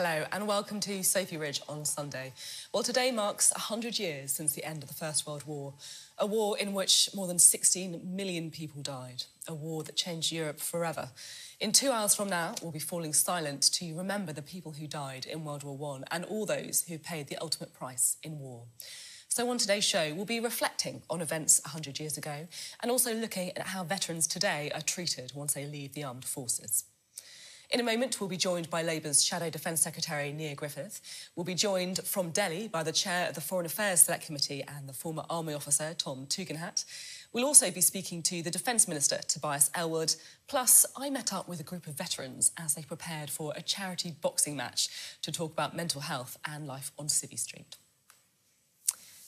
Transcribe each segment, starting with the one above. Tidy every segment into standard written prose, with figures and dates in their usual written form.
Hello and welcome to Sophy Ridge on Sunday. Well, today marks 100 years since the end of the First World War, a war in which more than 16 million people died, a war that changed Europe forever. In 2 hours from now, we'll be falling silent to remember the people who died in World War I and all those who paid the ultimate price in war. So on today's show, we'll be reflecting on events 100 years ago and also looking at how veterans today are treated once they leave the armed forces. In a moment, we'll be joined by Labour's Shadow Defence Secretary, Nia Griffith. We'll be joined from Delhi by the Chair of the Foreign Affairs Select Committee and the former Army officer, Tom Tugendhat. We'll also be speaking to the Defence Minister, Tobias Ellwood. Plus, I met up with a group of veterans as they prepared for a charity boxing match to talk about mental health and life on Civvy Street.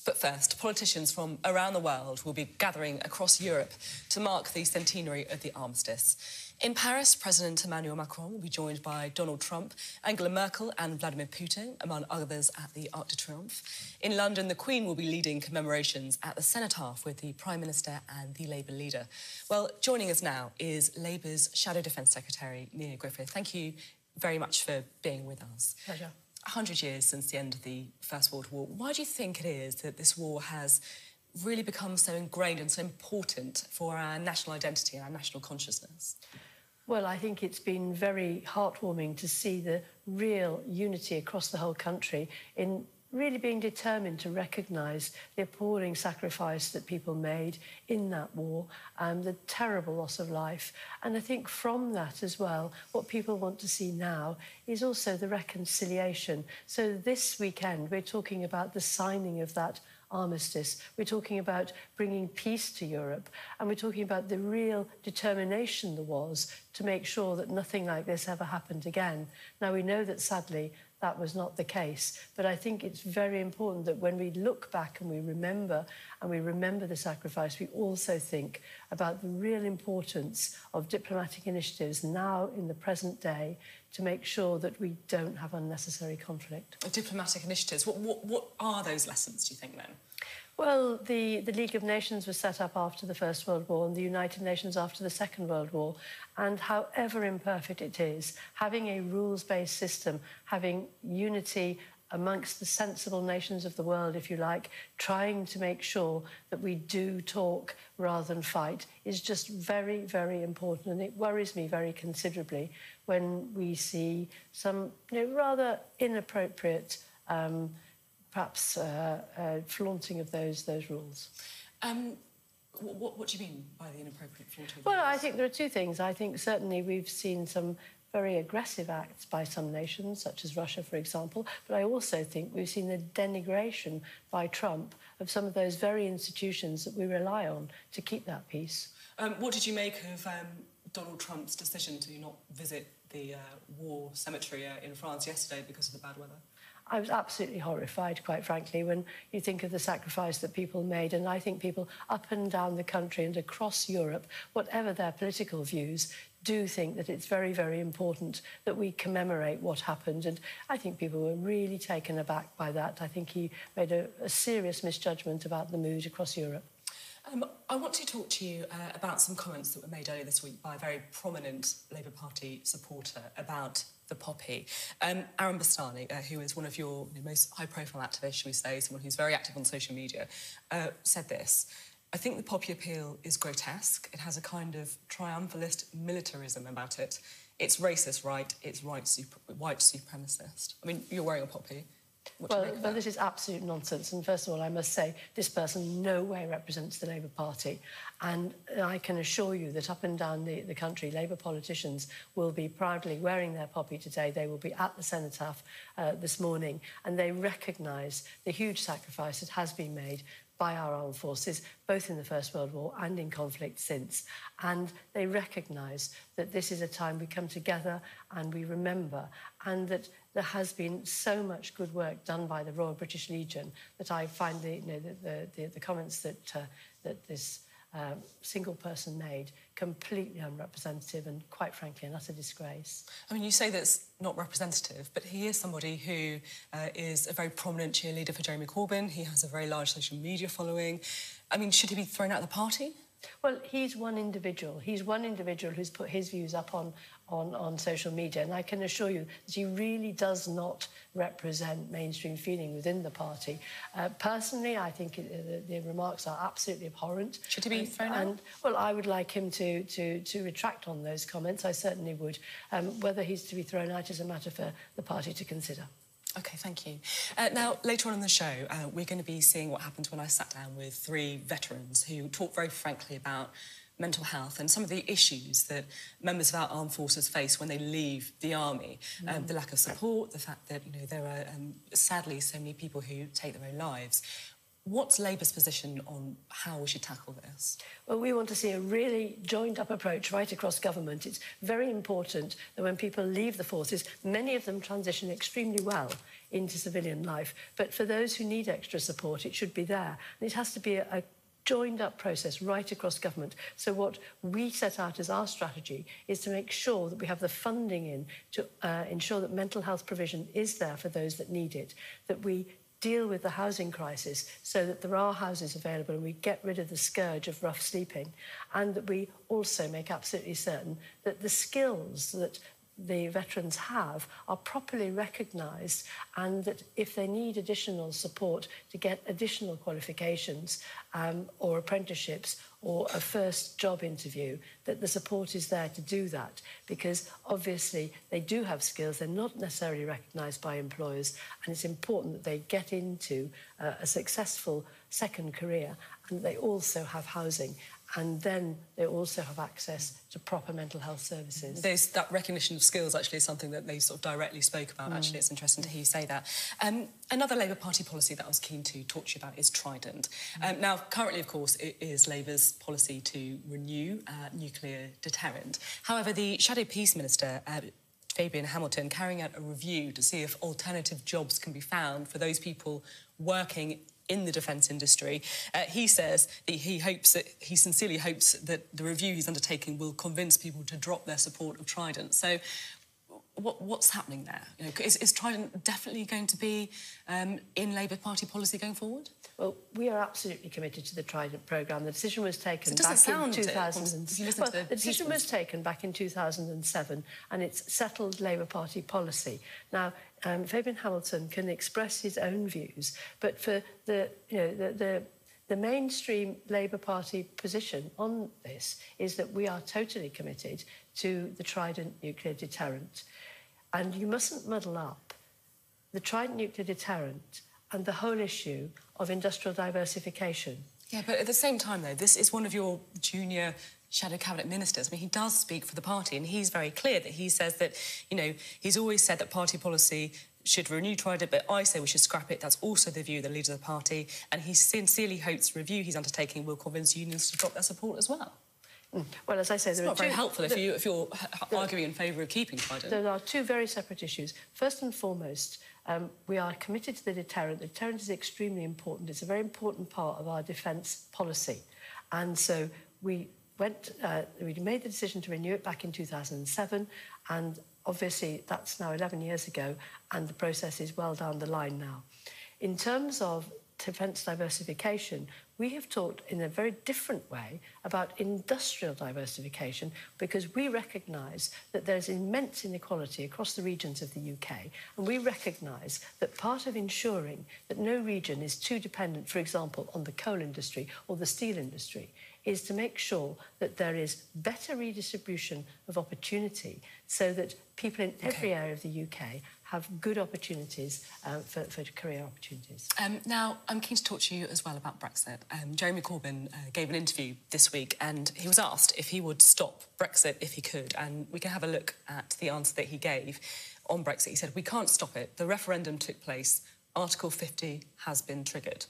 But first, politicians from around the world will be gathering across Europe to mark the centenary of the armistice. In Paris, President Emmanuel Macron will be joined by Donald Trump, Angela Merkel and Vladimir Putin, among others at the Arc de Triomphe. In London, the Queen will be leading commemorations at the Cenotaph with the Prime Minister and the Labour leader. Well, joining us now is Labour's Shadow Defence Secretary, Nia Griffith. Thank you very much for being with us. Pleasure. 100 years since the end of the First World War. Why do you think it is that this war has really become so ingrained and so important for our national identity and our national consciousness? Well, I think it's been very heartwarming to see the real unity across the whole country in really being determined to recognise the appalling sacrifice that people made in that war and the terrible loss of life. And I think from that as well, what people want to see now is also the reconciliation. So this weekend, we're talking about the signing of that armistice. We're talking about bringing peace to Europe, and we're talking about the real determination there was to make sure that nothing like this ever happened again. Now, we know that sadly that was not the case, but I think it's very important that when we look back and we remember the sacrifice, we also think about the real importance of diplomatic initiatives now in the present day to make sure that we don't have unnecessary conflict. Diplomatic initiatives, what are those lessons, do you think, then? Well, the League of Nations was set up after the First World War and the United Nations after the Second World War. And however imperfect it is, having a rules-based system, having unity amongst the sensible nations of the world, if you like, trying to make sure that we do talk rather than fight is just very, very important. And it worries me very considerably when we see some rather inappropriate perhaps flaunting of those rules. What do you mean by the inappropriate flaunting of Well, I think there are two things. I think certainly we've seen some very aggressive acts by some nations, such as Russia, for example, but I also think we've seen the denigration by Trump of some of those very institutions that we rely on to keep that peace. What did you make of Donald Trump's decision to not visit the war cemetery in France yesterday because of the bad weather? I was absolutely horrified, quite frankly, when you think of the sacrifice that people made. And I think people up and down the country and across Europe, whatever their political views, do think that it's very, very important that we commemorate what happened. And I think people were really taken aback by that. I think he made a serious misjudgment about the mood across Europe. I want to talk to you about some comments that were made earlier this week by a very prominent Labour Party supporter about the poppy. Aaron Bastani, who is one of your most high-profile activists, shall we say, someone who's very active on social media, said this: I think the poppy appeal is grotesque. It has a kind of triumphalist militarism about it. It's racist, right? It's white supremacist. I mean, you're wearing a poppy. Well, this is absolute nonsense. And first of all, I must say, this person in no way represents the Labour Party. And I can assure you that up and down the country, Labour politicians will be proudly wearing their poppy today. They will be at the Cenotaph this morning, and they recognise the huge sacrifice that has been made by our armed forces, both in the First World War and in conflict since. And they recognise that this is a time we come together and we remember, and that there has been so much good work done by the Royal British Legion that I find the comments that this single person made completely unrepresentative and, quite frankly, an utter disgrace. I mean, you say that's not representative, but he is somebody who is a very prominent cheerleader for Jeremy Corbyn. He has a very large social media following. I mean, should he be thrown out of the party? Well, he's one individual. He's one individual who's put his views up on social media, and I can assure you that he really does not represent mainstream feeling within the party. Personally, I think the remarks are absolutely abhorrent. Should he be thrown out? Well, I would like him to retract on those comments. I certainly would. Whether he's to be thrown out is a matter for the party to consider. OK, thank you. Now, later on in the show, we're going to be seeing what happened when I sat down with 3 veterans who talked very frankly about mental health and some of the issues that members of our armed forces face when they leave the army. The lack of support, the fact that, you know, there are, sadly, so many people who take their own lives. What's Labour's position on how we should tackle this? Well, we want to see a really joined-up approach right across government. It's very important that when people leave the forces, many of them transition extremely well into civilian life. But for those who need extra support, it should be there. And it has to be a joined-up process right across government. So what we set out as our strategy is to make sure that we have the funding in to ensure that mental health provision is there for those that need it, that we deal with the housing crisis so that there are houses available and we get rid of the scourge of rough sleeping, and that we also make absolutely certain that the skills that the veterans have are properly recognised, and that if they need additional support to get additional qualifications or apprenticeships or a first job interview, that the support is there to do that, because obviously they do have skills, they're not necessarily recognised by employers, and it's important that they get into a successful second career, and they also have housing, and then they also have access to proper mental health services. That recognition of skills actually is something that they sort of directly spoke about. Actually, it's interesting to hear you say that. Another Labour Party policy that I was keen to talk to you about is Trident. Now, currently, of course, it is Labour's policy to renew nuclear deterrent. However, the Shadow Peace Minister, Fabian Hamilton, carrying out a review to see if alternative jobs can be found for those people working in the defence industry. He says that he sincerely hopes that the review he's undertaking will convince people to drop their support of Trident. So what's happening there? You know, is Trident definitely going to be in Labour Party policy going forward? Well, we are absolutely committed to the Trident programme. The decision was taken back in 2000. The decision was taken back in 2007, and it's settled Labour Party policy. Now, Fabian Hamilton can express his own views, but for the mainstream Labour Party position on this is that we are totally committed to the Trident nuclear deterrent. And you mustn't muddle up the Trident nuclear deterrent and the whole issue of industrial diversification. Yeah, but at the same time, though, this is one of your junior shadow cabinet ministers. I mean, he does speak for the party, and he's very clear that he says that, you know, he's always said that party policy should renew Trident, but I say we should scrap it. That's also the view of the leader of the party, and he sincerely hopes the review he's undertaking will convince unions to drop their support as well. Well, as I say, it's not very helpful if you're arguing in favour of keeping Trident. There are 2 very separate issues. First and foremost, we are committed to the deterrent. The deterrent is extremely important. It's a very important part of our defence policy. And so we made the decision to renew it back in 2007, and obviously that's now 11 years ago, and the process is well down the line now. In terms of defence diversification, we have talked in a very different way about industrial diversification, because we recognise that there's immense inequality across the regions of the UK, and we recognise that part of ensuring that no region is too dependent, for example, on the coal industry or the steel industry, is to make sure that there is better redistribution of opportunity, so that people in every area of the UK have good opportunities for career opportunities. Now, I'm keen to talk to you as well about Brexit. Jeremy Corbyn gave an interview this week, and he was asked if he would stop Brexit if he could, and we can have a look at the answer that he gave on Brexit. He said, "We can't stop it. The referendum took place. Article 50 has been triggered."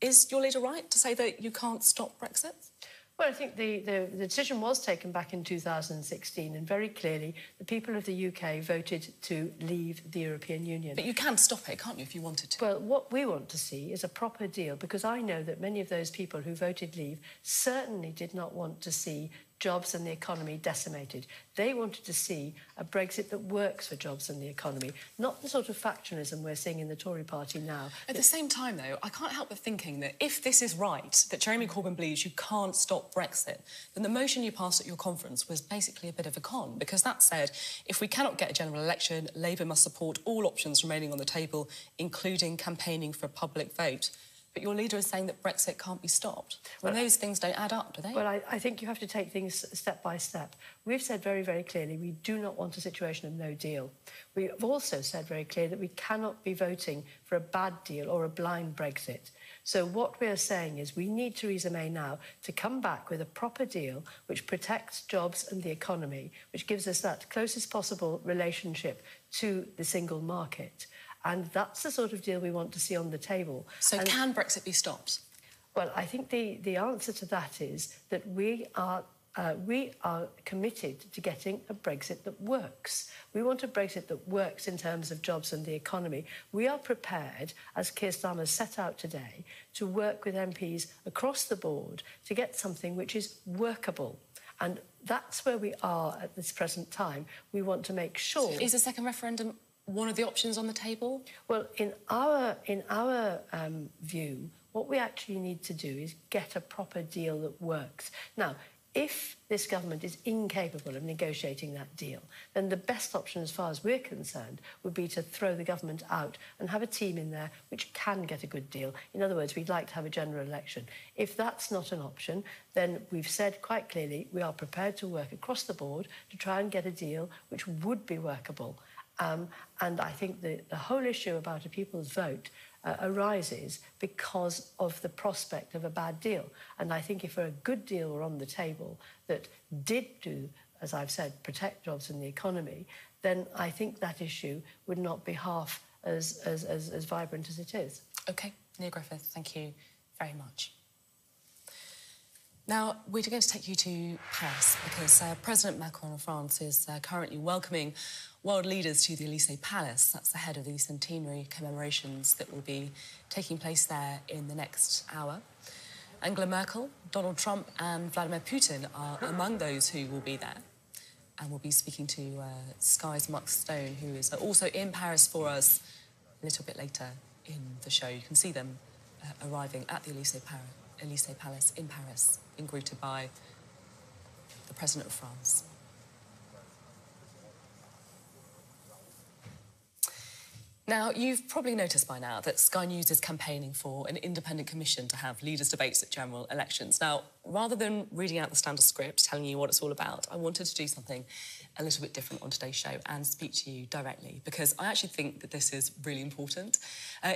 Is your leader right to say that you can't stop Brexit? Well, I think the decision was taken back in 2016, and very clearly the people of the UK voted to leave the European Union. But you can stop it, can't you, if you wanted to? Well, what we want to see is a proper deal, because I know that many of those people who voted leave certainly did not want to see jobs and the economy decimated. They wanted to see a Brexit that works for jobs and the economy, not the sort of factionalism we're seeing in the Tory party now. At the same time, though, I can't help but thinking that if this is right, that Jeremy Corbyn believes you can't stop Brexit, then the motion you passed at your conference was basically a bit of a con, because that said, if we cannot get a general election, Labour must support all options remaining on the table, including campaigning for a public vote. But your leader is saying that Brexit can't be stopped. Well, those things don't add up, do they? Well, I think you have to take things step by step. We've said very, very clearly we do not want a situation of no deal. We've also said very clearly that we cannot be voting for a bad deal or a blind Brexit. So what we're saying is we need Theresa May now to come back with a proper deal which protects jobs and the economy, which gives us that closest possible relationship to the single market. And that's the sort of deal we want to see on the table. So can Brexit be stopped? Well, I think the answer to that is that we are committed to getting a Brexit that works. We want a Brexit that works in terms of jobs and the economy. We are prepared, as Keir Starmer set out today, to work with MPs across the board to get something which is workable. And that's where we are at this present time. We want to make sure... So is a second referendum one of the options on the table? Well, in our view, what we actually need to do is get a proper deal that works. Now, if this government is incapable of negotiating that deal, then the best option, as far as we're concerned, would be to throw the government out and have a team in there which can get a good deal. In other words, we'd like to have a general election. If that's not an option, then we've said quite clearly we are prepared to work across the board to try and get a deal which would be workable. And I think the whole issue about a people's vote arises because of the prospect of a bad deal. And I think if a good deal were on the table that did do, as I've said, protect jobs in the economy, then I think that issue would not be half as vibrant as it is. OK, Nia Griffith, thank you very much. Now, we're going to take you to Paris because President Macron of France is currently welcoming world leaders to the Elysée Palace. That's the head of the centenary commemorations that will be taking place there in the next hour. Angela Merkel, Donald Trump and Vladimir Putin are among those who will be there. And we'll be speaking to Sky's Mark Stone, who is also in Paris for us a little bit later in the show. You can see them arriving at the Elysée Palace in Paris, being greeted by the President of France. Now, you've probably noticed by now that Sky News is campaigning for an independent commission to have leaders' debates at general elections. Now, rather than reading out the standard script, telling you what it's all about, I wanted to do something a little bit different on today's show and speak to you directly, because I actually think that this is really important.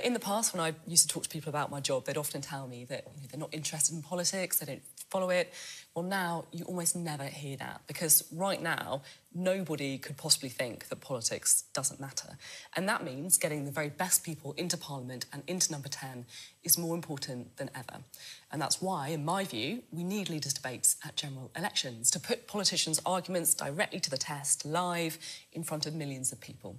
In the past, when I used to talk to people about my job, they'd often tell me that they're not interested in politics, they don't follow it. Well, now you almost never hear that, because right now, nobody could possibly think that politics doesn't matter. And that means getting the very best people into Parliament and into Number 10 is more important than ever. And that's why, in my view, we need leaders' debates at general elections to put politicians' arguments directly to the test, live, in front of millions of people.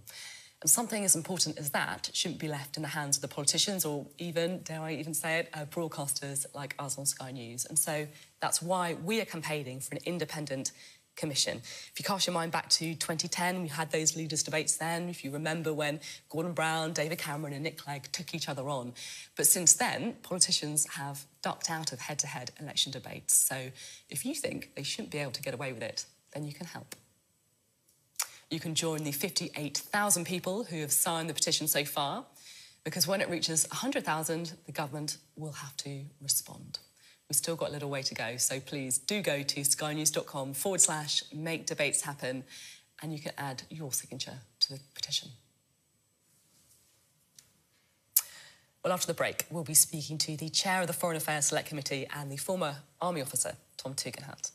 And something as important as that shouldn't be left in the hands of the politicians or even, dare I even say it, broadcasters like us on Sky News. And so that's why we are campaigning for an independent commission. If you cast your mind back to 2010, we had those leaders' debates then. If you remember when Gordon Brown, David Cameron and Nick Clegg took each other on. But since then, politicians have ducked out of head-to-head election debates. So if you think they shouldn't be able to get away with it, then you can help. You can join the 58,000 people who have signed the petition so far, because when it reaches 100,000, the government will have to respond. We've still got a little way to go, so please do go to skynews.com/make-debates-happen and you can add your signature to the petition. Well, after the break, we'll be speaking to the chair of the Foreign Affairs Select Committee and the former Army officer, Tom Tugendhat.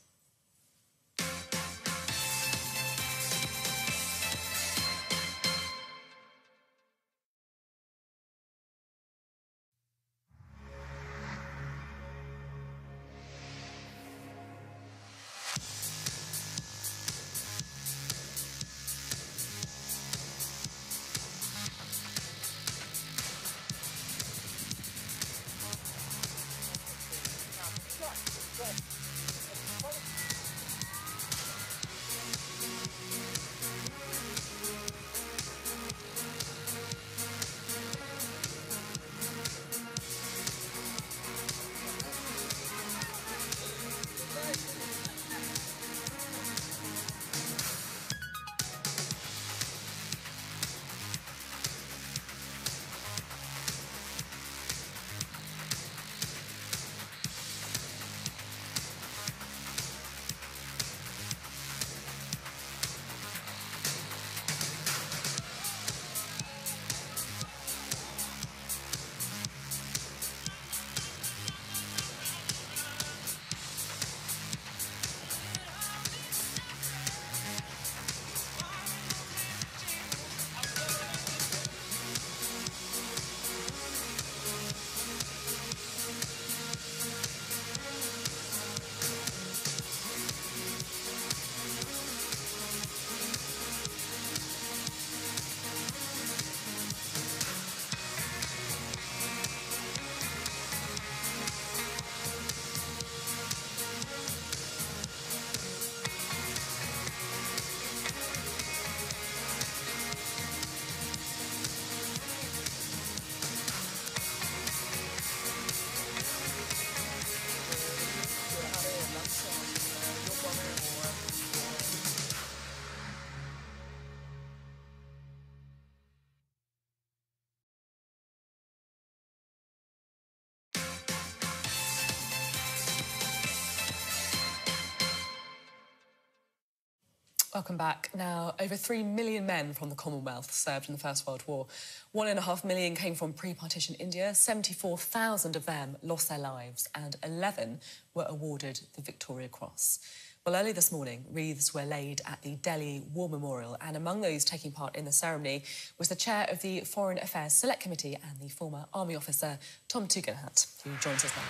Welcome back. Now, over 3 million men from the Commonwealth served in the First World War. 1.5 million came from pre-partition India. 74,000 of them lost their lives and 11 were awarded the Victoria Cross. Well, early this morning, wreaths were laid at the Delhi War Memorial, and among those taking part in the ceremony was the chair of the Foreign Affairs Select Committee and the former army officer Tom Tugendhat, who joins us now.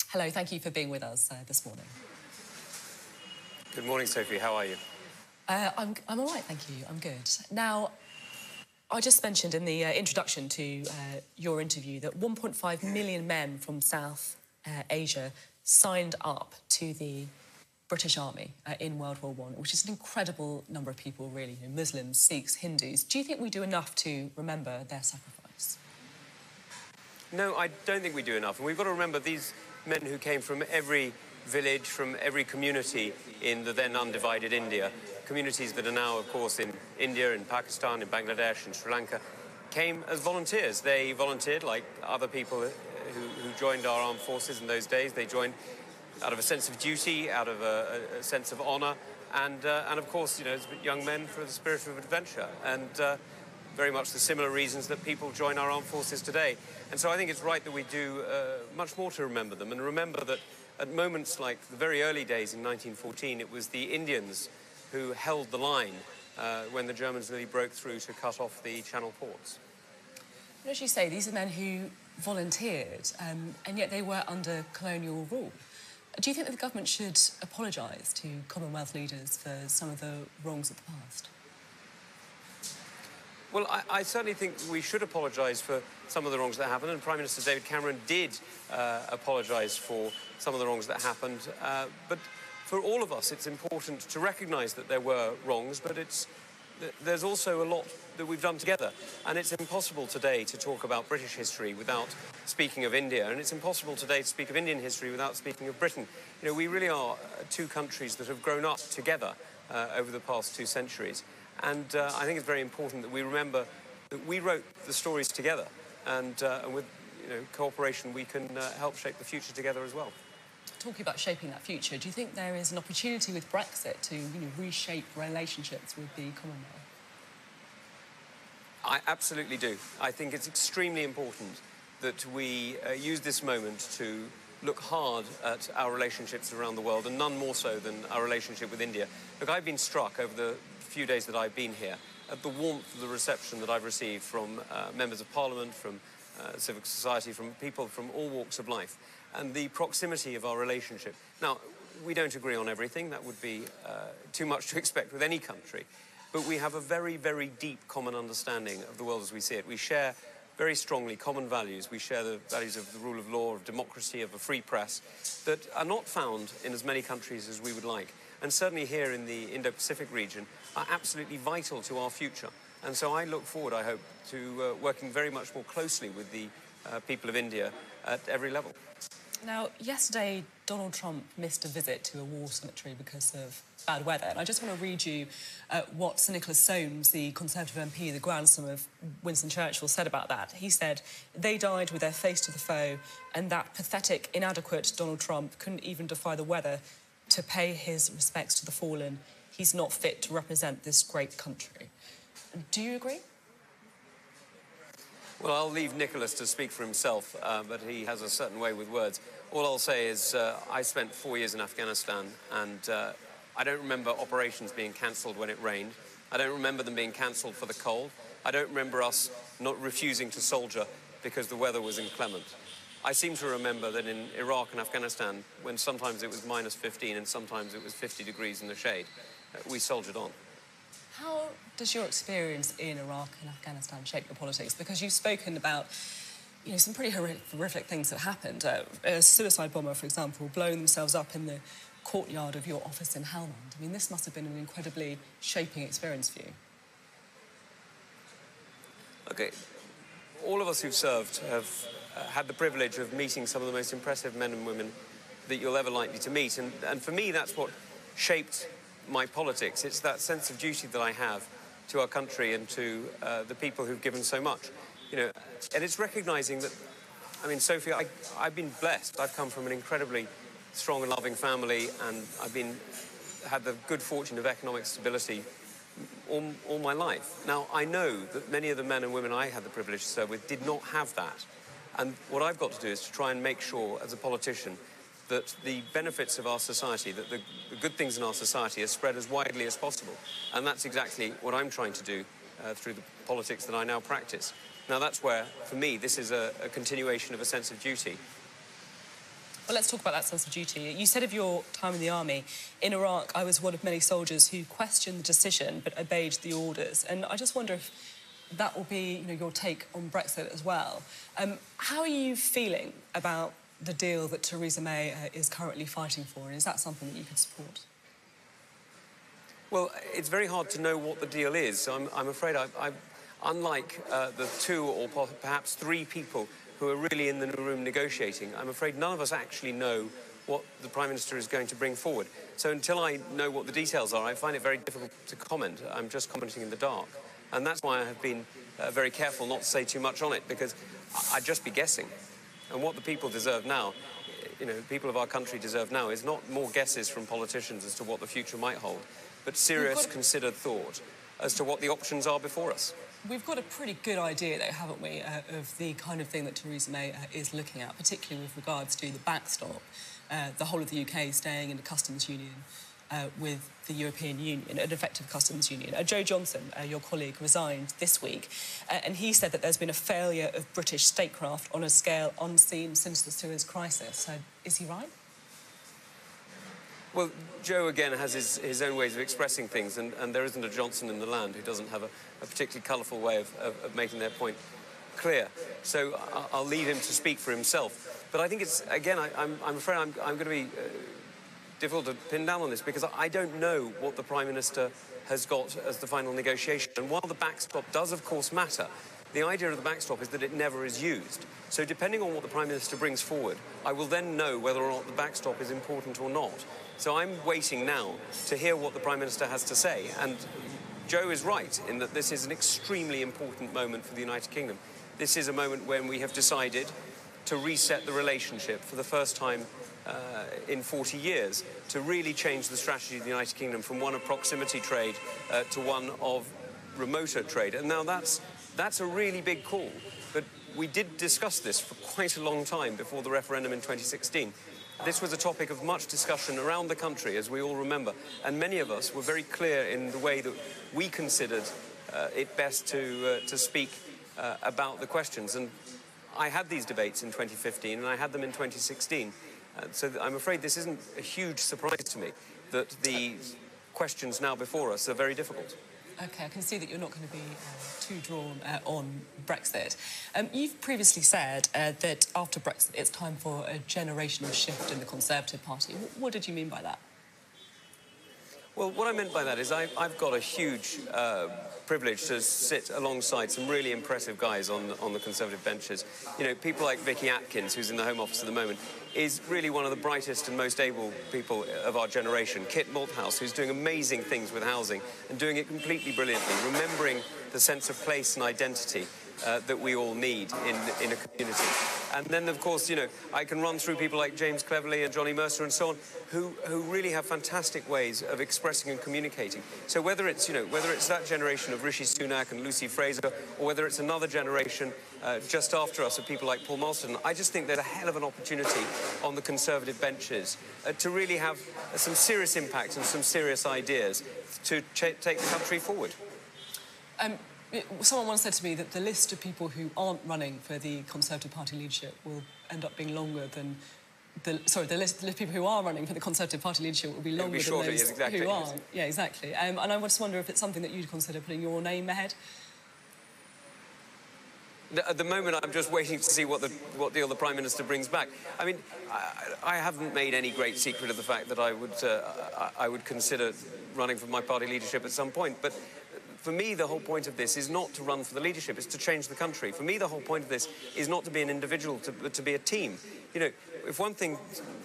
Hello, thank you for being with us this morning. Good morning, Sophie. How are you? I'm all right, thank you. I'm good. Now, I just mentioned in the introduction to your interview that 1.5 million men from South Asia signed up to the British Army in World War I, which is an incredible number of people, really, Muslims, Sikhs, Hindus. Do you think we do enough to remember their sacrifice? No, I don't think we do enough. And we've got to remember these men who came from every village, from every community in the then undivided India, communities that are now, of course, in India, in Pakistan, in Bangladesh, in Sri Lanka, came as volunteers. They volunteered like other people who joined our armed forces in those days. They joined out of a sense of duty, out of a sense of honour, and of course, as young men for the spirit of adventure, and very much the similar reasons that people join our armed forces today. And so I think it's right that we do much more to remember them, and remember that at moments like the very early days in 1914, it was the Indians who held the line when the Germans really broke through to cut off the Channel ports. As you say, these are men who volunteered, and yet they were under colonial rule. Do you think that the government should apologise to Commonwealth leaders for some of the wrongs of the past? Well, I certainly think we should apologise for some of the wrongs that happened, and Prime Minister David Cameron did apologise for some of the wrongs that happened. But for all of us, it's important to recognise that there were wrongs, but there's also a lot that we've done together. And it's impossible today to talk about British history without speaking of India, and it's impossible today to speak of Indian history without speaking of Britain. We really are two countries that have grown up together over the past 2 centuries. And I think it's very important that we remember that we wrote the stories together, and with cooperation we can help shape the future together as well. Talking about shaping that future, do you think there is an opportunity with Brexit to reshape relationships with the Commonwealth? I absolutely do. I think it's extremely important that we use this moment to look hard at our relationships around the world, and none more so than our relationship with India. Look, I've been struck over the few days that I've been here at the warmth of the reception that I've received from members of Parliament, from civil society, from people from all walks of life, and the proximity of our relationship. Now, we don't agree on everything. That would be too much to expect with any country. But we have a very, very deep common understanding of the world as we see it. We share very strongly common values. We share the values of the rule of law, of democracy, of a free press, that are not found in as many countries as we would like. And certainly here in the Indo-Pacific region are absolutely vital to our future. And so I look forward, I hope, to working very much more closely with the people of India at every level. Now, yesterday, Donald Trump missed a visit to a war cemetery because of bad weather. And I just want to read you what Sir Nicholas Soames, the Conservative MP, the grandson of Winston Churchill, said about that. He said, "They died with their face to the foe, and that pathetic, inadequate Donald Trump couldn't even defy the weather to pay his respects to the fallen. He's not fit to represent this great country." Do you agree? Well, I'll leave Nicholas to speak for himself, but he has a certain way with words. All I'll say is I spent 4 years in Afghanistan, and I don't remember operations being cancelled when it rained. I don't remember them being cancelled for the cold. I don't remember us not refusing to soldier because the weather was inclement. I seem to remember that in Iraq and Afghanistan, when sometimes it was minus 15 and sometimes it was 50 degrees in the shade, we soldiered on. How does your experience in Iraq and Afghanistan shape your politics? Because you've spoken about, some pretty horrific things that happened. A suicide bomber, for example, blowing themselves up in the courtyard of your office in Helmand. I mean, this must have been an incredibly shaping experience for you. Okay, all of us who've served have had the privilege of meeting some of the most impressive men and women that you'll ever likely to meet. And for me, that's what shaped my politics. It's that sense of duty that I have to our country and to the people who've given so much. And it's recognising that, Sophie, I've been blessed. I've come from an incredibly strong and loving family, and I've been had the good fortune of economic stability all my life. Now, I know that many of the men and women I had the privilege to serve with did not have that. And what I've got to do is to try and make sure, as a politician, that the benefits of our society, that the good things in our society are spread as widely as possible. And that's exactly what I'm trying to do through the politics that I now practice. Now, that's where, for me, this is a continuation of a sense of duty. Well, let's talk about that sense of duty. You said of your time in the army, in Iraq, I was one of many soldiers who questioned the decision but obeyed the orders. And I just wonder if that will be, your take on Brexit as well. How are you feeling about the deal that Theresa May is currently fighting for? And is that something that you could support? Well, it's very hard to know what the deal is. So I'm afraid unlike the two or perhaps three people who are really in the room negotiating, I'm afraid none of us actually know what the Prime Minister is going to bring forward. So until I know what the details are, I find it very difficult to comment. I'm just commenting in the dark. And that's why I have been very careful not to say too much on it, because I'd just be guessing. And what the people deserve now, the people of our country deserve now, is not more guesses from politicians as to what the future might hold, but serious, considered thought as to what the options are before us. We've got a pretty good idea, though, haven't we, of the kind of thing that Theresa May is looking at, particularly with regards to the backstop, the whole of the UK staying in a customs union with the European Union, an effective customs union. Joe Johnson, your colleague, resigned this week, and he said that there's been a failure of British statecraft on a scale unseen since the Suez crisis. Is he right? Well, Joe, again, has his own ways of expressing things, and there isn't a Johnson in the land who doesn't have a particularly colourful way of making their point clear. So I'll leave him to speak for himself. But I think it's, again, I'm afraid I'm going to be difficult to pin down on this, because I don't know what the Prime Minister has got as the final negotiation. And while the backstop does, of course, matter, the idea of the backstop is that it never is used. So depending on what the Prime Minister brings forward, I will then know whether or not the backstop is important or not. So I'm waiting now to hear what the Prime Minister has to say. And Joe is right in that this is an extremely important moment for the United Kingdom. This is a moment when we have decided to reset the relationship for the first time in 40 years, to really change the strategy of the United Kingdom from one of proximity trade to one of remoter trade. And now that's a really big call. But we did discuss this for quite a long time before the referendum in 2016. This was a topic of much discussion around the country, as we all remember, and many of us were very clear in the way that we considered it best to speak about the questions. And I had these debates in 2015, and I had them in 2016. So I'm afraid this isn't a huge surprise to me that the questions now before us are very difficult. OK, I can see that you're not going to be too drawn on Brexit. You've previously said that after Brexit it's time for a generational shift in the Conservative Party. What did you mean by that? Well, what I meant by that is I've got a huge privilege to sit alongside some really impressive guys on the Conservative benches. People like Vicky Atkins, who's in the Home Office at the moment, is really one of the brightest and most able people of our generation. Kit Malthouse, who's doing amazing things with housing and doing it completely brilliantly, remembering the sense of place and identity that we all need in a community. And then, of course, I can run through people like James Cleverly and Johnny Mercer and so on, who really have fantastic ways of expressing and communicating. So whether it's that generation of Rishi Sunak and Lucy Fraser, or whether it's another generation just after us of people like Paul Marsden, I just think there's a hell of an opportunity on the Conservative benches to really have some serious impact and some serious ideas to take the country forward. Someone once said to me that the list of people who aren't running for the Conservative Party leadership will end up being longer than... the list of people who are running for the Conservative Party leadership will be longer than those yes, exactly, who aren't. Yeah, exactly. And I just wonder if it's something that you'd consider putting your name ahead? At the moment, I'm just waiting to see what deal the Prime Minister brings back. I mean, I haven't made any great secret of the fact that I would consider running for my party leadership at some point, but for me, the whole point of this is not to run for the leadership, it's to change the country. For me, the whole point of this is not to be an individual, but to be a team. If one thing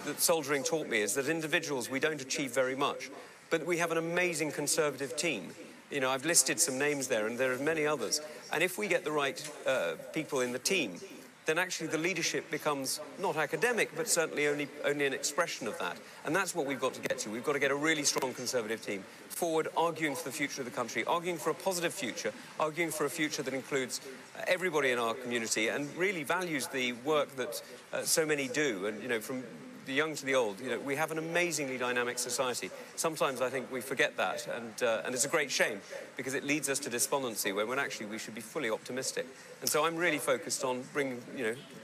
that soldiering taught me is that individuals, we don't achieve very much, but we have an amazing Conservative team. I've listed some names there, and there are many others. And if we get the right people in the team, then actually the leadership becomes not academic, but certainly only an expression of that. And that's what we've got to get to. We've got to get a really strong Conservative team forward, arguing for the future of the country, arguing for a positive future, arguing for a future that includes everybody in our community and really values the work that so many do. And, you know, from the young to the old, you know, we have an amazingly dynamic society. Sometimes I think we forget that, and it's a great shame because it leads us to despondency when actually we should be fully optimistic. And so I'm really focused on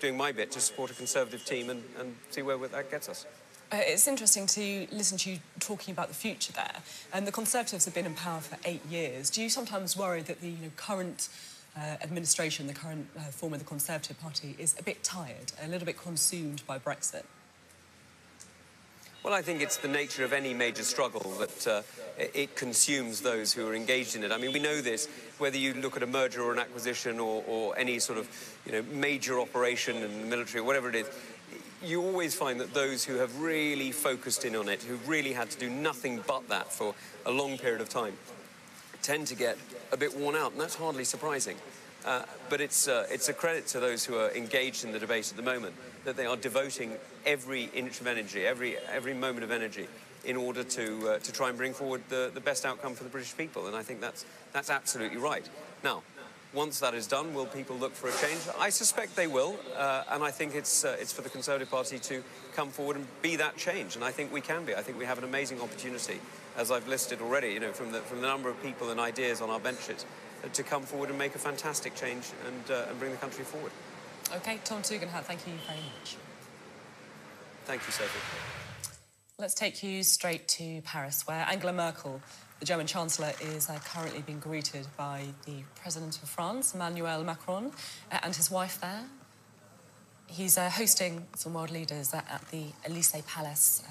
doing my bit to support a Conservative team and see where that gets us. It's interesting to listen to you talking about the future there. And the Conservatives have been in power for 8 years. Do you sometimes worry that the current administration, the current form of the Conservative Party, is a bit tired, a little bit consumed by Brexit? Well, I think it's the nature of any major struggle that it consumes those who are engaged in it. I mean, we know this, whether you look at a merger or an acquisition or any sort of, major operation in the military or whatever it is, you always find that those who have really focused in on it, who've really had to do nothing but that for a long period of time, tend to get a bit worn out, and that's hardly surprising. But it's a credit to those who are engaged in the debate at the moment that they are devoting every inch of energy, every moment of energy, in order to try and bring forward the best outcome for the British people. And I think that's absolutely right. Now, once that is done, will people look for a change? I suspect they will, and I think it's for the Conservative Party to come forward and be that change. And I think we can be. I think we have an amazing opportunity, as I've listed already, from the number of people and ideas on our benches, to come forward and make a fantastic change and bring the country forward. OK, Tom Tugendhat, thank you very much. Thank you, Sophie. Let's take you straight to Paris, where Angela Merkel, the German Chancellor, is currently being greeted by the President of France, Emmanuel Macron, and his wife there. He's hosting some world leaders at the Élysée Palace.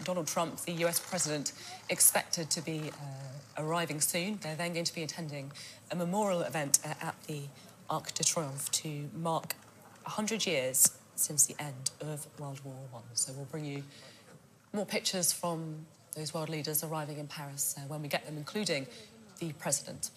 Donald Trump, the US President, expected to be arriving soon. They're then going to be attending a memorial event at the Arc de Triomphe to mark 100 years since the end of World War I. So we'll bring you more pictures from those world leaders arriving in Paris when we get them, including the President.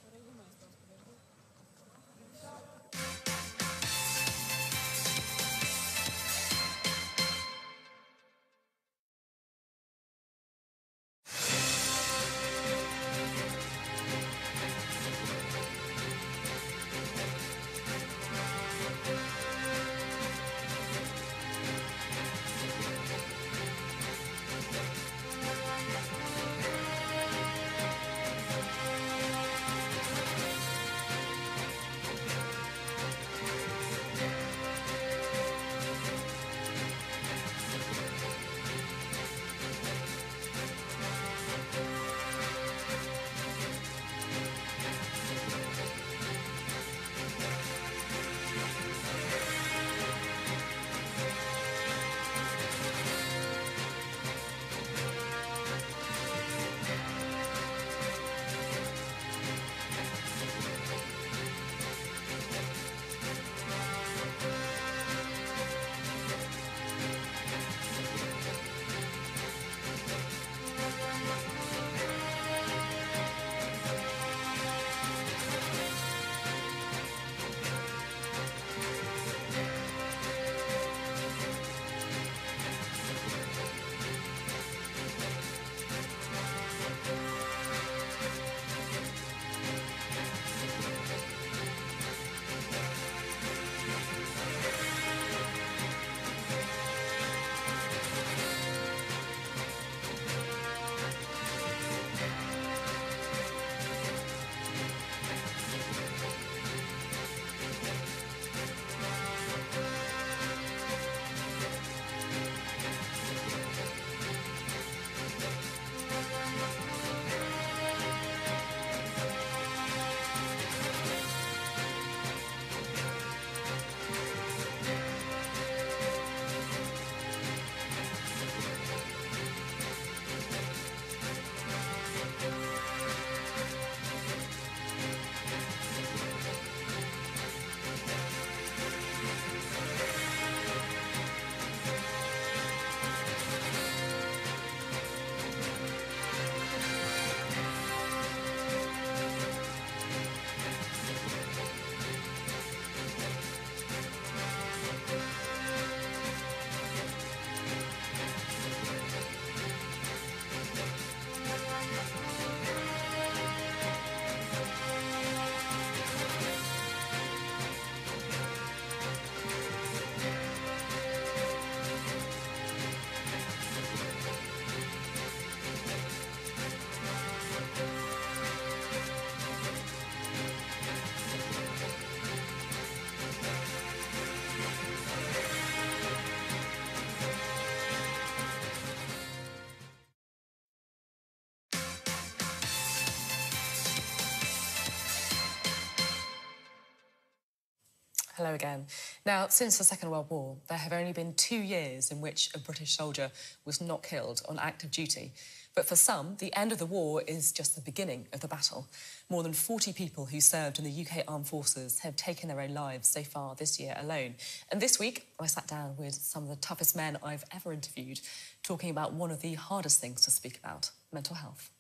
Hello again. Now, since the Second World War, there have only been 2 years in which a British soldier was not killed on active duty. But for some, the end of the war is just the beginning of the battle. More than 40 people who served in the UK Armed Forces have taken their own lives so far this year alone. And this week, I sat down with some of the toughest men I've ever interviewed, talking about one of the hardest things to speak about, mental health.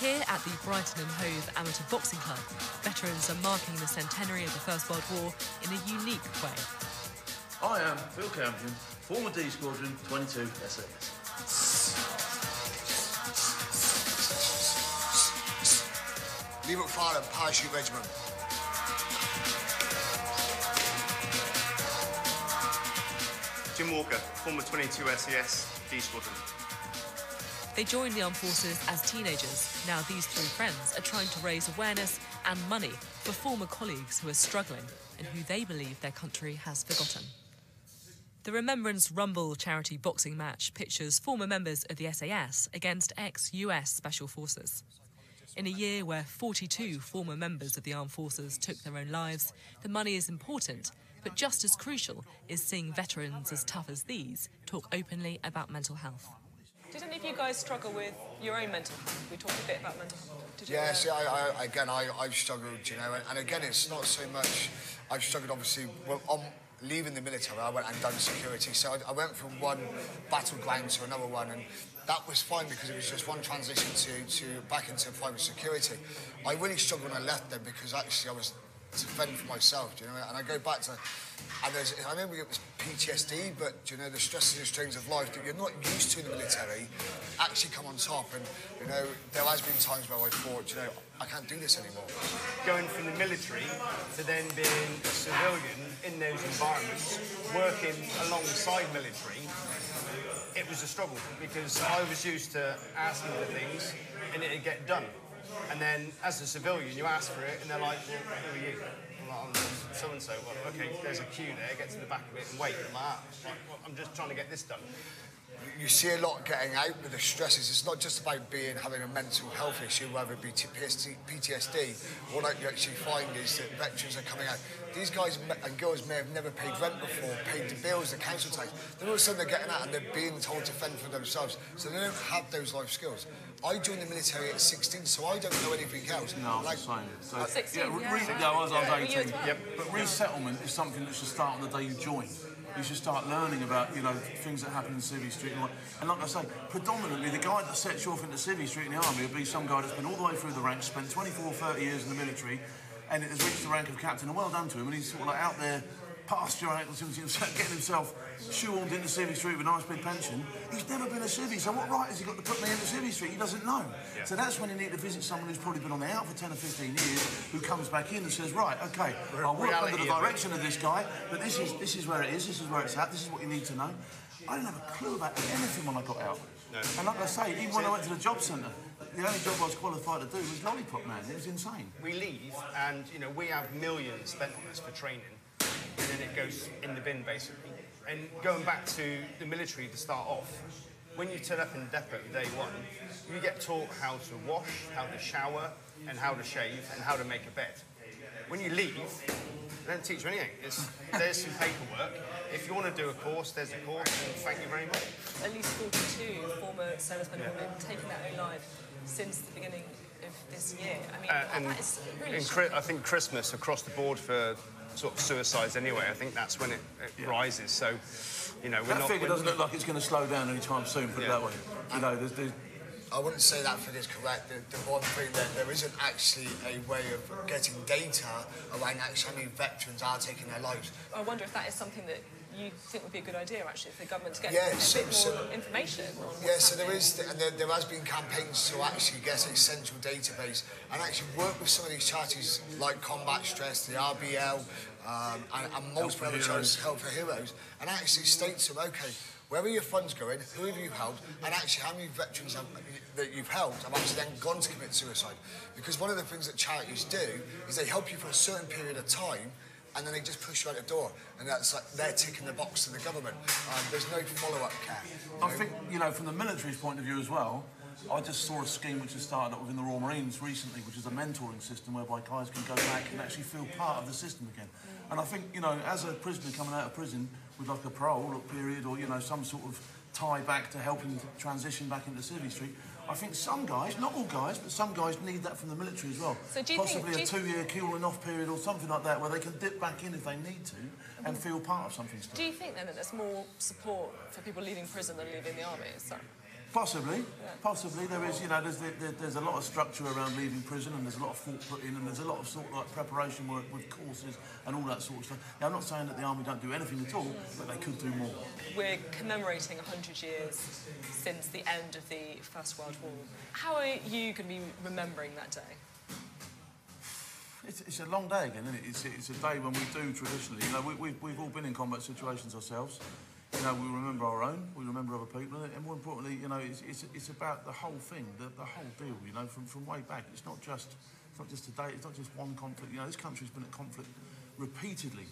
Here at the Brighton and Hove Amateur Boxing Club, veterans are marking the centenary of the First World War in a unique way. I am Phil Campion, former D Squadron 22 SAS. Lieutenant Fire and Parachute Regiment. Jim Walker, former 22 SAS D Squadron. They joined the armed forces as teenagers. Now these three friends are trying to raise awareness and money for former colleagues who are struggling and who they believe their country has forgotten. The Remembrance Rumble charity boxing match pictures former members of the SAS against ex-US Special Forces. In a year where 42 former members of the armed forces took their own lives, the money is important, but just as crucial is seeing veterans as tough as these talk openly about mental health. Did any of you guys struggle with your own mental health? We talked a bit about mental health. Did you? Yeah, see, I've struggled, you know, and again, it's not so much. I've struggled, obviously, well, on leaving the military, I went and done security, so I went from one battleground to another one, and that was fine because it was just one transition to back into private security. I really struggled when I left them because actually I was to fend for myself, you know, and I go back to, and I remember it was PTSD, but you know, the stresses and strains of life that you're not used to in the military actually come on top, and you know, there has been times where I thought, you know, I can't do this anymore. Going from the military to then being a civilian in those environments, working alongside military, it was a struggle because I was used to asking for things and it'd get done. And then, as a civilian, you ask for it, and they're like, well, who are you? I'm like, I'm so-and-so. Well, OK, there's a queue there, get to the back of it and wait. I'm like, well, I'm just trying to get this done. You see a lot getting out with the stresses. It's not just about having a mental health issue, whether it be PTSD. What you actually find is that veterans are coming out. These guys and girls may have never paid rent before, paid the bills, the council tax. Then all of a sudden they're getting out and they're being told to fend for themselves. So they don't have those life skills. I joined the military at 16, so I don't know anything else. No, like, same. So, 16, I was 18. Well. Yep. But resettlement is something that should start on the day you join. You should start learning about, you know, things that happen in Civvy Street. And like I say, predominantly the guy that sets you off into Civvy Street in the army will be some guy that's been all the way through the ranks, spent 24 or 30 years in the military, and it has reached the rank of captain, and well done to him, and he's sort of like out there past your ankles, getting himself shoehorned into Civvy Street with a nice big pension. He's never been a civvy, so what right has he got to put me into Civvy Street? He doesn't know. Yeah. So that's when you need to visit someone who's probably been on the out for 10 or 15 years, who comes back in and says, right, OK, I'll work under the direction of this guy, but this is where it is, this is where it's at, this is what you need to know. I didn't have a clue about anything when I got out. No. And like I say, even when I went to the job centre, the only job I was qualified to do was lollipop man. It was insane. We leave and, you know, we have millions spent on this for training, and then it goes in the bin, basically. And going back to the military to start off, when you turn up in the depot day one, you get taught how to wash, how to shower, and how to shave, and how to make a bed. When you leave, they don't teach you anything. There's some paperwork. If you want to do a course, there's a course, and thank you very much. At least 42 former servicemen and women taking their own life since the beginning of this year. I mean, that is really I think Christmas across the board for sort of suicides anyway, I think that's when it rises. So, you know, that figure doesn't look like it's going to slow down anytime soon, put it that way. You know, there's I wouldn't say that figure's correct. The one thing that there isn't actually a way of getting data around actually how many veterans are taking their lives. I wonder if that is something that you think would be a good idea, actually, for the government to get a bit more information on so there is, and there has been campaigns to actually get a central database and actually work with some of these charities like Combat Stress, the RBL, and multiple other charities, Help for Heroes, and actually state to them, OK, where are your funds going, who have you helped, and actually how many veterans that you've helped have actually then gone to commit suicide. Because one of the things that charities do is they help you for a certain period of time, and then they just push you out the door, and that's like they're ticking the box to the government. There's no follow-up care. I think, you know, from the military's point of view as well, I just saw a scheme which has started up within the Royal Marines recently, which is a mentoring system whereby guys can go back and actually feel part of the system again. And I think, you know, as a prisoner coming out of prison with like a parole period or, you know, some sort of tie back to help him transition back into Civvy Street, I think some guys, not all guys, but some guys need that from the military as well. So do you Possibly think, a 2-year cooling off period or something like that where they can dip back in if they need to and feel part of something still. do you think then that there's more support for people leaving prison than leaving the army? Is that... Possibly, possibly. There is, you know, there's a lot of structure around leaving prison, and there's a lot of thought put in, and there's a lot of sort of like preparation work with courses and all that sort of stuff. Now, I'm not saying that the army don't do anything at all, but they could do more. We're commemorating 100 years since the end of the First World War. How are you going to be remembering that day? It's a long day again, isn't it? It's a day when we do traditionally. You know, we've all been in combat situations ourselves. You know, we remember our own, we remember other people, and more importantly, you know, it's about the whole thing, the whole deal. You know, from way back. It's not just today. It's not just one conflict. You know, this country's been at conflict repeatedly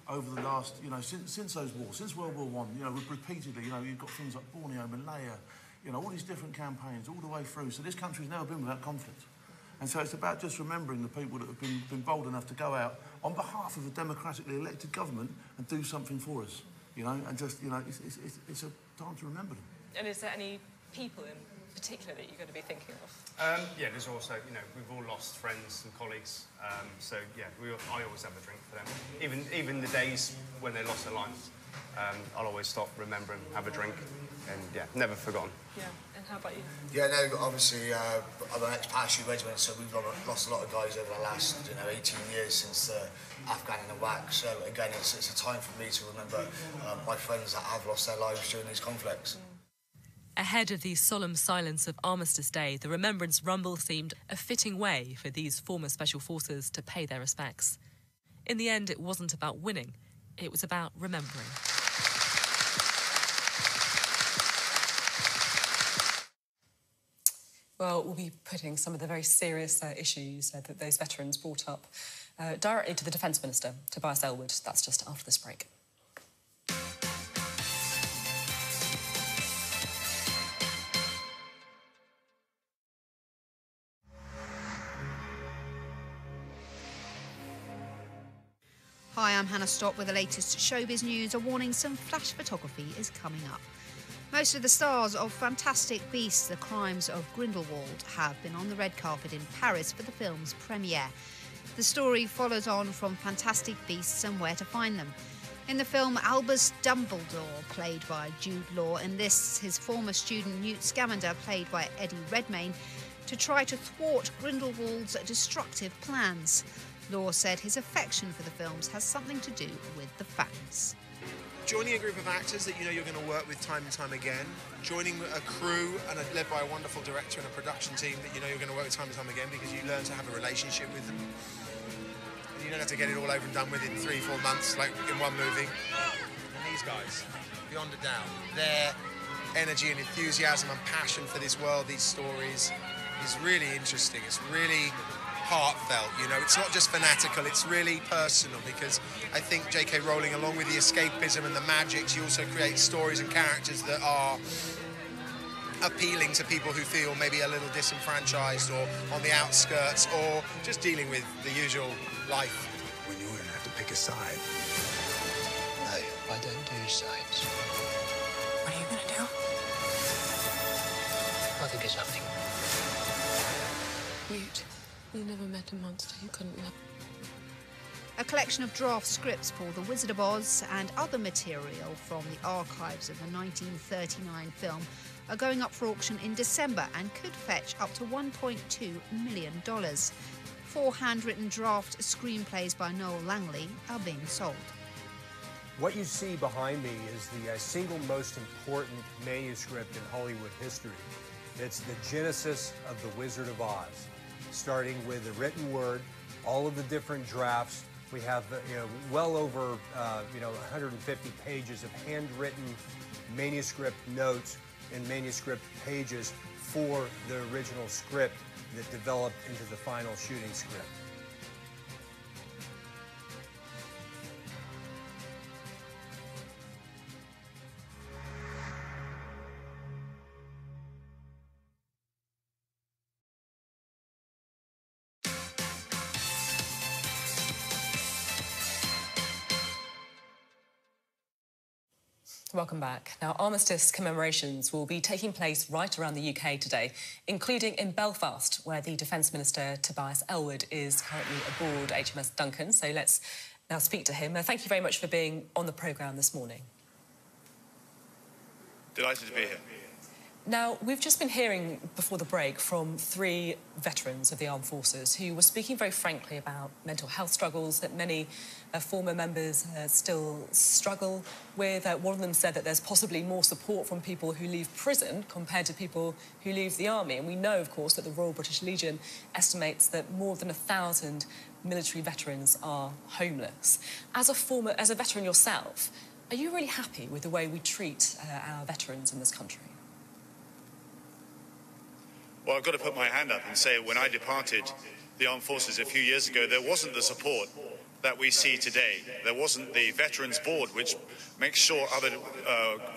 over the last, you know, since those wars, since World War I. You know, repeatedly. You know, you've got things like Borneo, Malaya, you know, all these different campaigns all the way through. So this country's never been without conflict. And so it's about just remembering the people that have been bold enough to go out on behalf of a democratically elected government and do something for us. You know, and just, you know, it's a time to remember them. And is there any people in particular that you're going to be thinking of? Yeah, there's also, you know, we've all lost friends and colleagues, so yeah, I always have a drink for them. Even the days when they lost their lives, I'll always stop, remember and have a drink, and yeah, never forgotten. Yeah, and how about you? Yeah, no, obviously, I'm an ex-parachute regiment, so we've lost a lot of guys over the last, you know, 18 years since the Afghan and Iraq. So again, it's a time for me to remember my friends that have lost their lives during these conflicts. Ahead of the solemn silence of Armistice Day, the Remembrance Rumble seemed a fitting way for these former Special Forces to pay their respects. In the end, it wasn't about winning, it was about remembering. Well, we'll be putting some of the very serious issues that those veterans brought up directly to the Defence Minister, Tobias Ellwood. That's just after this break. Hi, I'm Hannah Stott with the latest showbiz news. A warning, some flash photography is coming up. Most of the stars of Fantastic Beasts, The Crimes of Grindelwald have been on the red carpet in Paris for the film's premiere. The story follows on from Fantastic Beasts and Where to Find Them. In the film, Albus Dumbledore, played by Jude Law, enlists his former student Newt Scamander, played by Eddie Redmayne, to try to thwart Grindelwald's destructive plans. Law said his affection for the films has something to do with the fans. Joining a group of actors that you know you're going to work with time and time again, joining a crew and led by a wonderful director and a production team that you know you're going to work with time and time again because you learn to have a relationship with them. And you don't have to get it all over and done with in 3-4 months like in one movie. And these guys, beyond a doubt, their energy and enthusiasm and passion for this world, these stories, is really interesting. It's really heartfelt, you know, it's not just fanatical, it's really personal, because I think J.K. Rowling, along with the escapism and the magic, she also creates stories and characters that are appealing to people who feel maybe a little disenfranchised or on the outskirts or just dealing with the usual life. When you're going to have to pick a side. No, I don't do sides. What are you going to do? I think it's happening. Mute. You never met a monster you couldn't love. A collection of draft scripts for The Wizard of Oz and other material from the archives of the 1939 film are going up for auction in December and could fetch up to $1.2 million. 4 handwritten draft screenplays by Noel Langley are being sold. What you see behind me is the single most important manuscript in Hollywood history. It's the genesis of The Wizard of Oz. Starting with the written word, all of the different drafts. We have, well over, 150 pages of handwritten manuscript notes and manuscript pages for the original script that developed into the final shooting script. Welcome back. Now, armistice commemorations will be taking place right around the UK today, including in Belfast, where the Defence Minister Tobias Ellwood is currently aboard HMS Duncan. So let's now speak to him. Thank you very much for being on the programme this morning. Delighted to be here. Now, we've just been hearing before the break from 3 veterans of the armed forces who were speaking very frankly about mental health struggles that many former members still struggle with. One of them said that there's possibly more support from people who leave prison compared to people who leave the army. And we know, of course, that the Royal British Legion estimates that more than 1,000 military veterans are homeless. As a veteran yourself, are you really happy with the way we treat our veterans in this country? Well, I've got to put my hand up and say when I departed the armed forces a few years ago, there wasn't the support that we see today. There wasn't the Veterans Board, which makes sure other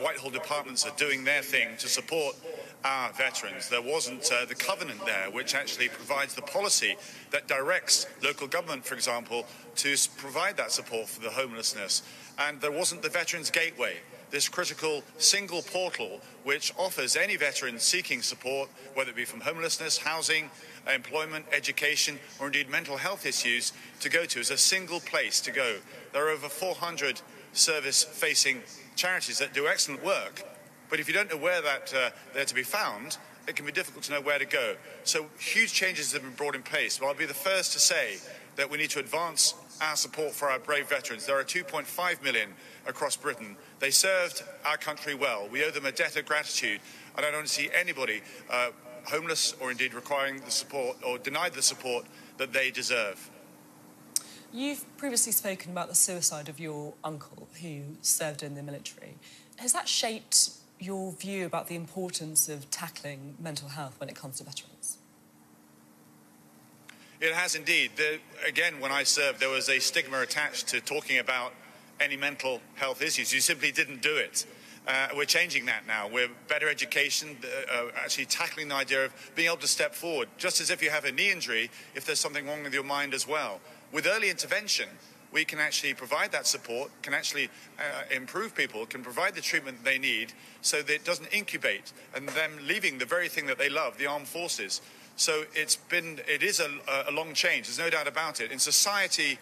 Whitehall departments are doing their thing to support our veterans. There wasn't the Covenant there, which actually provides the policy that directs local government, for example, to provide that support for the homelessness. And there wasn't the Veterans Gateway, this critical single portal which offers any veteran seeking support, whether it be from homelessness, housing, employment, education, or indeed mental health issues, to go to as a single place to go. There are over 400 service-facing charities that do excellent work, but if you don't know where they're to be found, it can be difficult to know where to go. So huge changes have been brought in place, but I'll be the first to say that we need to advance our support for our brave veterans. There are 2.5 million across Britain. They served our country well. We owe them a debt of gratitude, and I don't see anybody homeless or indeed requiring the support or denied the support that they deserve. You've previously spoken about the suicide of your uncle who served in the military. Has that shaped your view about the importance of tackling mental health when it comes to veterans? It has indeed. Again, when I served, there was a stigma attached to talking about any mental health issues. You simply didn't do it. We're changing that now. We're better education, actually tackling the idea of being able to step forward, just as if you have a knee injury, if there's something wrong with your mind as well. With early intervention, we can actually provide that support, can actually improve people, can provide the treatment they need so that it doesn't incubate and them leaving the very thing that they love, the armed forces. So it is a long change, there's no doubt about it. In society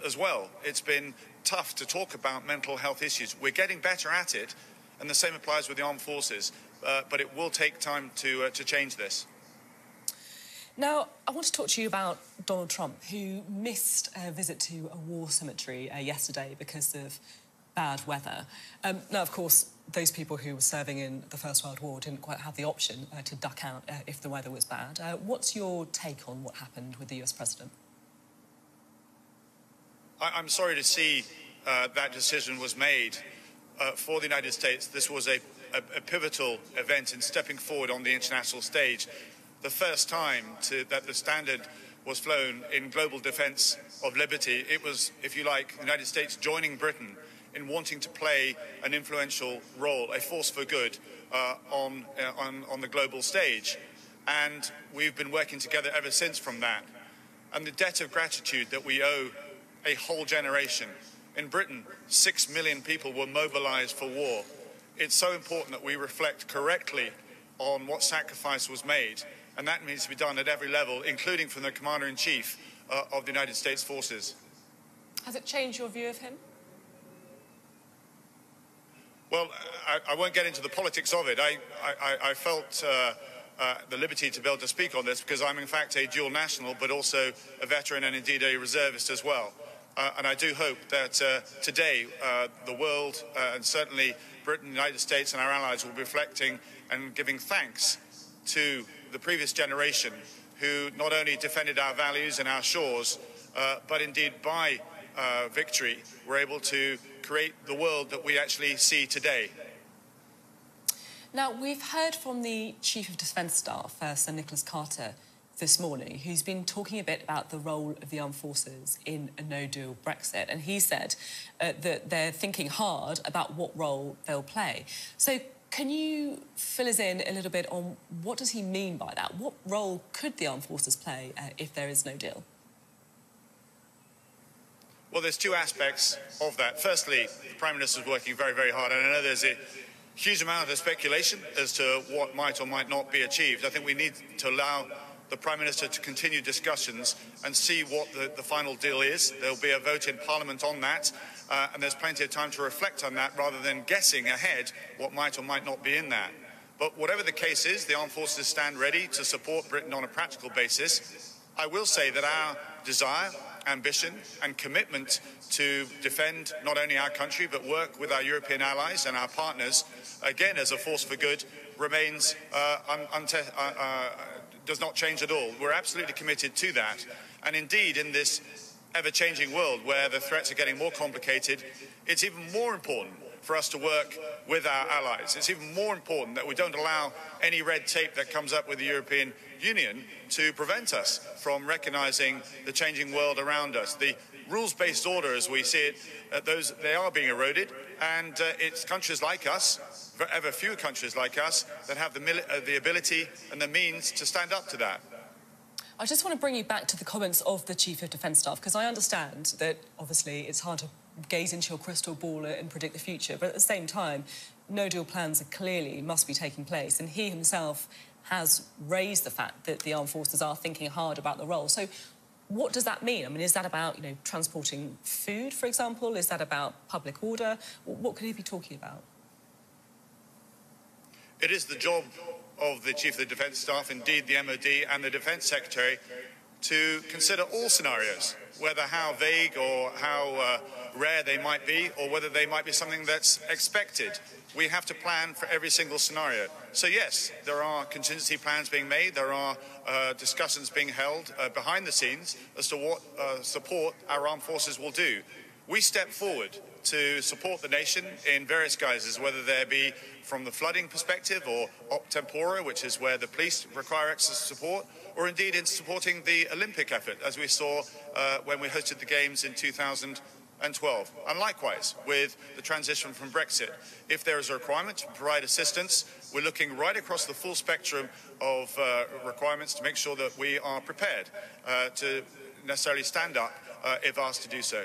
as well, it's been tough to talk about mental health issues. We're getting better at it, and the same applies with the armed forces, but it will take time to change this. Now, I want to talk to you about Donald Trump, who missed a visit to a war cemetery yesterday because of bad weather. Now, of course, those people who were serving in the First World War didn't quite have the option to duck out if the weather was bad. What's your take on what happened with the US president? I'm sorry to see that decision was made for the United States. This was a pivotal event in stepping forward on the international stage. The first time that the standard was flown in global defence of liberty. It was, if you like, the United States joining Britain in wanting to play an influential role, a force for good on the global stage. And we've been working together ever since from that. And the debt of gratitude that we owe a whole generation. In Britain, 6 million people were mobilised for war. It's so important that we reflect correctly on what sacrifice was made, and that needs to be done at every level, including from the Commander-in-Chief of the United States Forces. Has it changed your view of him? Well, I won't get into the politics of it. I felt the liberty to be able to speak on this because I'm in fact a dual national, but also a veteran and indeed a reservist as well. And I do hope that today the world and certainly Britain, the United States and our allies will be reflecting and giving thanks to the previous generation who not only defended our values and our shores, but indeed by victory were able to create the world that we actually see today. Now, we've heard from the Chief of Defence Staff, Sir Nicholas Carter, this morning, who's been talking a bit about the role of the armed forces in a no-deal Brexit. And he said that they're thinking hard about what role they'll play. So can you fill us in a little bit on what does he mean by that? What role could the armed forces play if there is no deal? Well, there's two aspects of that. Firstly, the Prime Minister is working very, very hard, and I know there's a huge amount of speculation as to what might or might not be achieved. I think we need to allow the Prime Minister to continue discussions and see what the final deal is. There'll be a vote in Parliament on that, and there's plenty of time to reflect on that rather than guessing ahead what might or might not be in that. But whatever the case is, the armed forces stand ready to support Britain on a practical basis. I will say that our desire, ambition and commitment to defend not only our country but work with our European allies and our partners, again as a force for good, remains does not change at all. We're absolutely committed to that. And indeed, in this ever-changing world where the threats are getting more complicated, it's even more important for us to work with our allies. It's even more important that we don't allow any red tape that comes up with the European Union to prevent us from recognising the changing world around us. The rules-based order, as we see it, they are being eroded, and it's countries like us, ever few countries like us, that have the ability and the means to stand up to that. I just want to bring you back to the comments of the Chief of Defence Staff, because I understand that, obviously, it's hard to gaze into your crystal ball and predict the future, but at the same time, no-deal plans are clearly must be taking place, and he himself has raised the fact that the armed forces are thinking hard about the role. So what does that mean? I mean, is that about, transporting food, for example? Is that about public order? What could he be talking about? It is the job of the Chief of the Defence Staff, indeed the MOD and the Defence Secretary, to consider all scenarios, whether how vague or how rare they might be, or whether they might be something that's expected. We have to plan for every single scenario. So yes, there are contingency plans being made, there are discussions being held behind the scenes as to what support our armed forces will do. We step forward to support the nation in various guises, whether there be from the flooding perspective or op tempora, which is where the police require extra support, or indeed in supporting the Olympic effort, as we saw when we hosted the Games in 2012. And likewise, with the transition from Brexit, if there is a requirement to provide assistance, we're looking right across the full spectrum of requirements to make sure that we are prepared to necessarily stand up if asked to do so.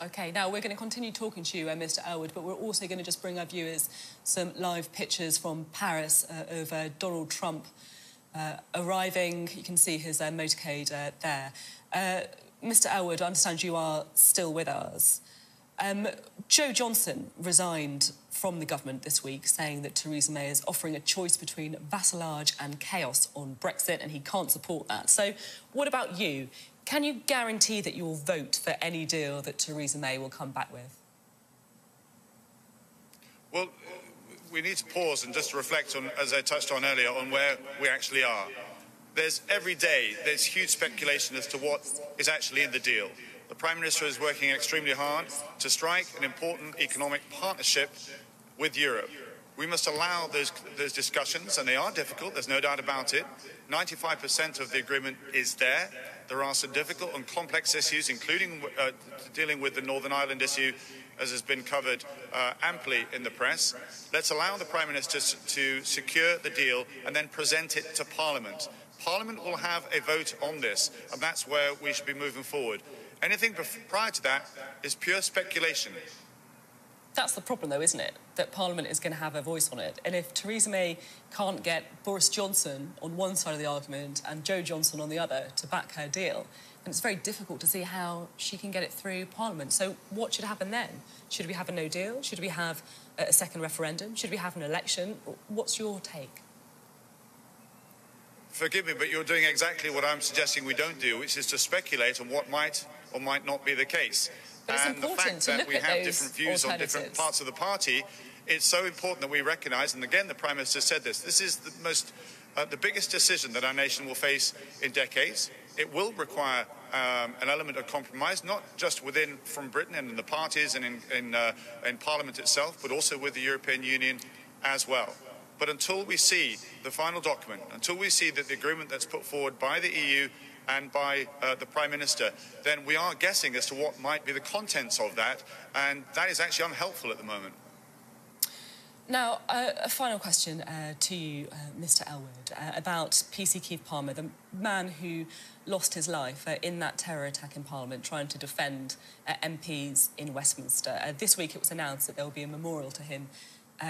OK, now we're going to continue talking to you, Mr Ellwood, but we're also going to just bring our viewers some live pictures from Paris of Donald Trump arriving. You can see his motorcade there. Mr Ellwood, I understand you are still with us. Joe Johnson resigned from the government this week, saying that Theresa May is offering a choice between vassalage and chaos on Brexit, and he can't support that. So what about you? Can you guarantee that you'll vote for any deal that Theresa May will come back with? Well, we need to pause and just reflect on, as I touched on earlier, on where we actually are. Every day, there's huge speculation as to what is actually in the deal. The Prime Minister is working extremely hard to strike an important economic partnership with Europe. We must allow those discussions, and they are difficult, there's no doubt about it. 95% of the agreement is there. There are some difficult and complex issues, including dealing with the Northern Ireland issue, as has been covered amply in the press. Let's allow the Prime Minister to secure the deal and then present it to Parliament. Parliament will have a vote on this, and that's where we should be moving forward. Anything prior to that is pure speculation. That's the problem, though, isn't it? That Parliament is going to have a voice on it. And if Theresa May can't get Boris Johnson on one side of the argument and Joe Johnson on the other to back her deal, then it's very difficult to see how she can get it through Parliament. So what should happen then? Should we have a no deal? Should we have a second referendum? Should we have an election? What's your take? Forgive me, but you're doing exactly what I'm suggesting we don't do, which is to speculate on what might or might not be the case. But it's and the important fact that we have those different views on different parts of the party, it's so important that we recognise, and again the Prime Minister said this is the biggest decision that our nation will face in decades. It will require an element of compromise, not just from Britain and in the parties and in Parliament itself, but also with the European Union as well. But until we see the final document, until we see that the agreement that's put forward by the EU and by the Prime Minister, then we are guessing as to what might be the contents of that, and that is actually unhelpful at the moment. Now, a final question to you, Mr Ellwood, about PC Keith Palmer, the man who lost his life in that terror attack in Parliament trying to defend MPs in Westminster. This week it was announced that there will be a memorial to him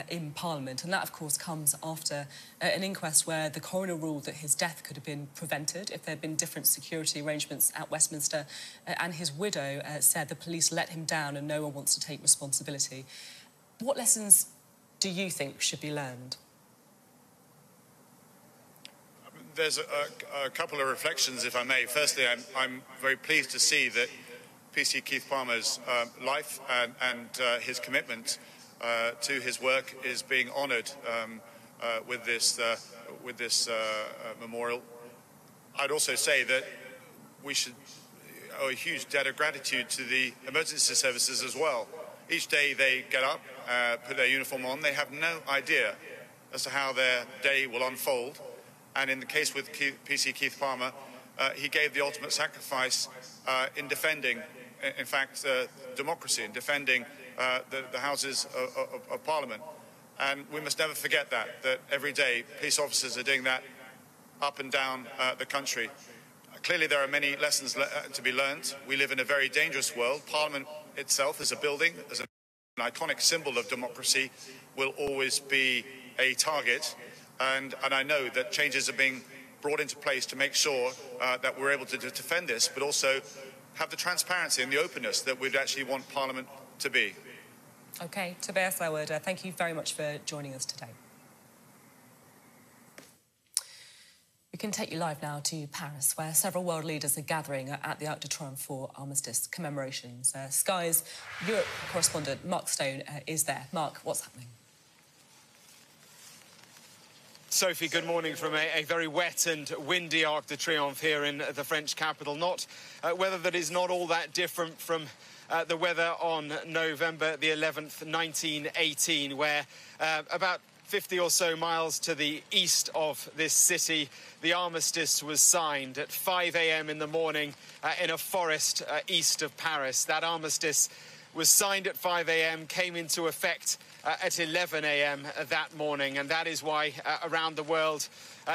in Parliament, and that, of course, comes after an inquest where the coroner ruled that his death could have been prevented if there had been different security arrangements at Westminster, and his widow said the police let him down and no one wants to take responsibility. What lessons do you think should be learned? There's a couple of reflections, if I may. Firstly, I'm very pleased to see that PC Keith Palmer's life and his commitment to his work is being honoured with this memorial. I'd also say that we should owe a huge debt of gratitude to the emergency services as well. Each day they get up, put their uniform on. They have no idea as to how their day will unfold. And in the case with PC Keith Palmer, he gave the ultimate sacrifice in defending, in fact, democracy, in defending the Houses of Parliament. And we must never forget that every day police officers are doing that up and down the country. Clearly there are many lessons to be learned. We live in a very dangerous world. Parliament itself as a building, as an iconic symbol of democracy, will always be a target. And I know that changes are being brought into place to make sure that we're able to defend this, but also have the transparency and the openness that we'd actually want Parliament to be. OK, Tobias Ellwood, thank you very much for joining us today. We can take you live now to Paris, where several world leaders are gathering at the Arc de Triomphe for armistice commemorations. Sky's Europe correspondent Mark Stone is there. Mark, what's happening? Sophie, good morning from a very wet and windy Arc de Triomphe here in the French capital. Weather that is not all that different from the weather on November the 11th, 1918, where about 50 or so miles to the east of this city, the armistice was signed at 5 a.m. in the morning in a forest east of Paris. That armistice was signed at 5 a.m, came into effect at 11 a.m. that morning, and that is why around the world,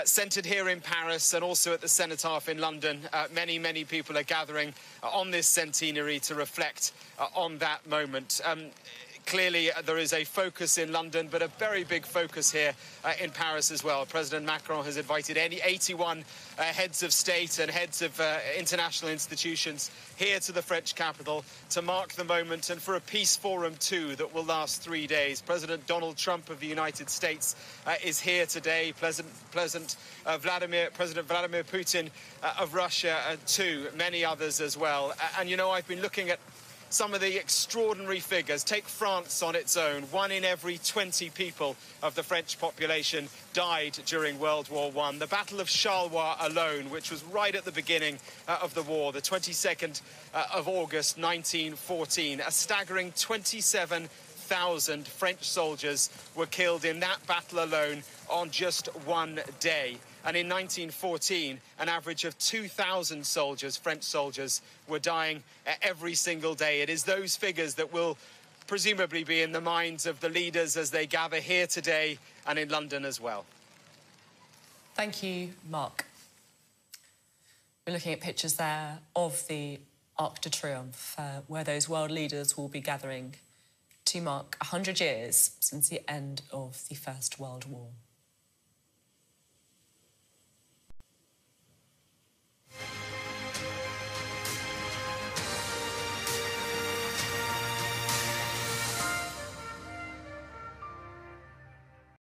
centred here in Paris and also at the Cenotaph in London, many people are gathering on this centenary to reflect on that moment. Clearly, there is a focus in London, but a very big focus here in Paris as well. President Macron has invited 81 heads of state and heads of international institutions here to the French capital to mark the moment and for a peace forum too that will last 3 days. President Donald Trump of the United States is here today. President Vladimir Putin of Russia too. Many others as well. And you know, I've been looking at some of the extraordinary figures. Take France on its own. 1 in every 20 people of the French population died during World War I. The Battle of Charleroi alone, which was right at the beginning of the war, the 22nd of August 1914, a staggering 27,000 French soldiers were killed in that battle alone on just one day. And in 1914, an average of 2,000 soldiers, French soldiers, were dying every single day. It is those figures that will presumably be in the minds of the leaders as they gather here today and in London as well. Thank you, Mark. We're looking at pictures there of the Arc de Triomphe, where those world leaders will be gathering to mark 100 years since the end of the First World War.